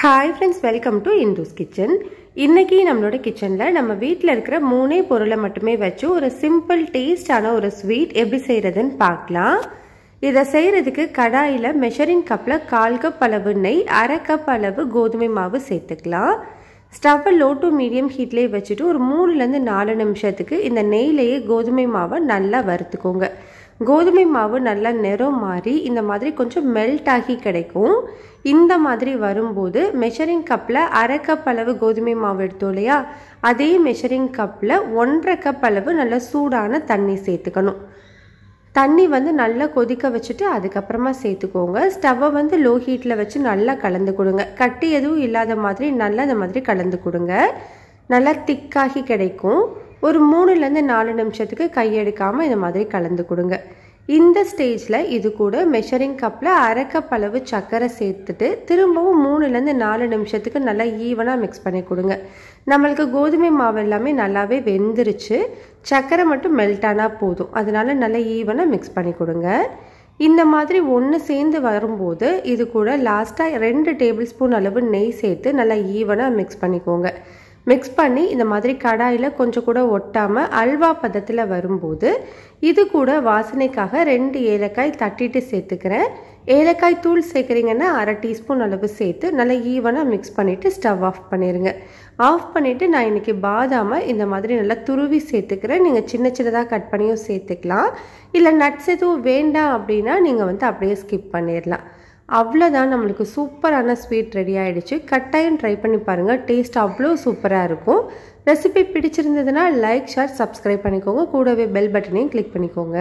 Hi friends, welcome to Indu's Kitchen. இன்னைக்கு நம்மளோட கிச்சன்ல நம்ம வீட்ல இருக்கிற மூணே பொருளை மட்டுமே வச்சு ஒரு சிம்பிள் டேஸ்டான ஒரு ஸ்வீட் எப்படி செய்யறதுன்னு பார்க்கலாம். இதை செய்யறதுக்கு கடாயில மெஷரிங் கப்ல 1/4 கப் அளவு நெய், 1/2 கப் அளவு கோதுமை மாவு சேர்த்துக்கலாம். ஸ்டவ் லோ டு மீடியம் ஹீட்லயே வச்சுட்டு ஒரு 3 ல இருந்து 4 நிமிஷத்துக்கு இந்த நெய்லயே கோதுமை மாவை நல்லா வறுத்துக்கோங்க. கோதுமை மாவு நல்லா நிறம் மாறி இந்த மாதிரி கொஞ்சம் மெல்ட் ஆகி கிடைக்கும். இந்த மாதிரி வரும்போது மெஷரிங் கப்பில் 1/2 கப் அளவு கோதுமை மாவு எடுத்தோம் இல்லையா, அதே மெஷரிங் கப்பில் 1/2 கப் அளவு நல்லா சூடான தண்ணி சேர்த்துக்கணும். தண்ணி நல்லா கொதிக்க வச்சுட்டு அதுக்கப்புறமா சேர்த்துக்கோங்க. ஸ்டவ்வை லோ ஹீட்டில் வச்சு நல்லா கலந்து கொடுங்க. கட்டி எதுவும் இல்லாத மாதிரி நல்லா இந்த மாதிரி கலந்து கொடுங்க. நல்லா திக்காகி கிடைக்கும். ஒரு 3 ல இருந்து 4 நிமிஷத்துக்கு கையெடுக்காமல் இந்த மாதிரி கலந்து கொடுங்க. இந்த ஸ்டேஜில் இது கூட மெஷரிங் கப்பில் 1/2 கப் அளவு சர்க்கரை சேர்த்துட்டு திரும்பவும் 3 ல இருந்து 4 நிமிஷத்துக்கு நல்லா ஈவனாக மிக்ஸ் பண்ணி கொடுங்க. நம்மளுக்கு கோதுமை மாவு எல்லாமே நல்லாவே வெந்துருச்சு, சர்க்கரை மட்டும் மெல்ட் ஆனால் போதும். அதனால நல்லா ஈவனாக மிக்ஸ் பண்ணி கொடுங்க. இந்த மாதிரி ஒன்று சேர்ந்து வரும்போது இது கூட லாஸ்ட்டாக 2 டேபிள் ஸ்பூன் அளவு நெய் சேர்த்து நல்லா ஈவனாக மிக்ஸ் பண்ணிக்கோங்க. மிக்ஸ் பண்ணி இந்த மாதிரி கடாயில் கொஞ்சம் கூட ஒட்டாமல் அல்வா பதத்தில் வரும்போது இது கூட வாசனைக்காக 2 ஏலக்காய் தட்டிட்டு சேர்த்துக்கிறேன். ஏலக்காய் தூள் சேர்க்குறீங்கன்னா 1/2 டீஸ்பூன் அளவு சேர்த்து நல்லா ஈவனாக மிக்ஸ் பண்ணிவிட்டு ஸ்டவ் ஆஃப் பண்ணிடுங்க. ஆஃப் பண்ணிவிட்டு நான் இன்றைக்கி பாதாமை இந்த மாதிரி நல்லா துருவி சேர்த்துக்கிறேன். நீங்கள் சின்ன சின்னதாக கட் பண்ணியும் சேர்த்துக்கலாம். இல்லை நட்ஸ் எதுவும் வேண்டாம் அப்படின்னா நீங்கள் அப்படியே ஸ்கிப் பண்ணிடலாம். அவ்வளோதான், நம்மளுக்கு சூப்பரான ஸ்வீட் ரெடி ஆகிடுச்சு. கட்டாயம் ட்ரை பண்ணி பாருங்கள். டேஸ்ட் அவ்வளோ சூப்பராக இருக்கும். ரெசிபி பிடிச்சிருந்ததுன்னா லைக், ஷேர், சப்ஸ்கிரைப் பண்ணிக்கோங்க. கூடவே பெல் பட்டனையும் கிளிக் பண்ணிக்கோங்க.